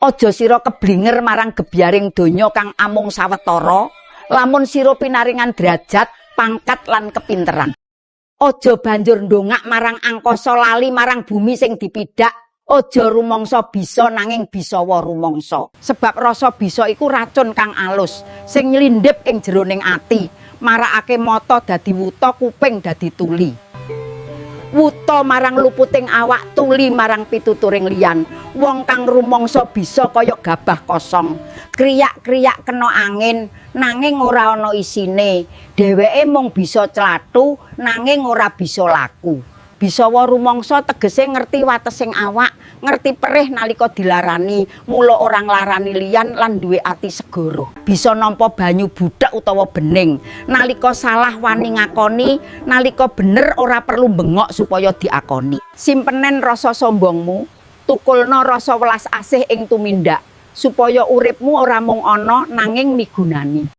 Aja sira keblinger marang gebyaring donya kang amung sawetara, lamun sira pinaringan derajat, pangkat lan kepinteran. Aja banjur ndongak marang angkasa lali marang bumi sing dipidak. Aja rumangsa bisa nanging bisawa rumangsa. Sebab rasa bisa iku racun kang alus sing nylindhip ing jeroning ati, marakake mata dadi wuta, kuping dadi tuli. Wuta marang luputing awak, tuli marang pituturing liyan. Wong kang rumangsa bisa kaya gabah kosong, kriyak-kriyak kena angin nanging ora ana isine. Dheweke mung bisa clathu nanging ora bisa laku. Bisawa rumangsa tegese ngerti watesing awak, ngerti perih nalika dilarani, mula ora nglarani liyan lan duwe ati segara. Bisa nampa banyu budhak utawa bening, nalika salah wani ngakoni, nalika bener ora perlu bengok supaya diakoni. Simpenen rasa sombongmu, tukulna rasa welas asih ing tumindak, supaya uripmu ora mung ana nanging migunani.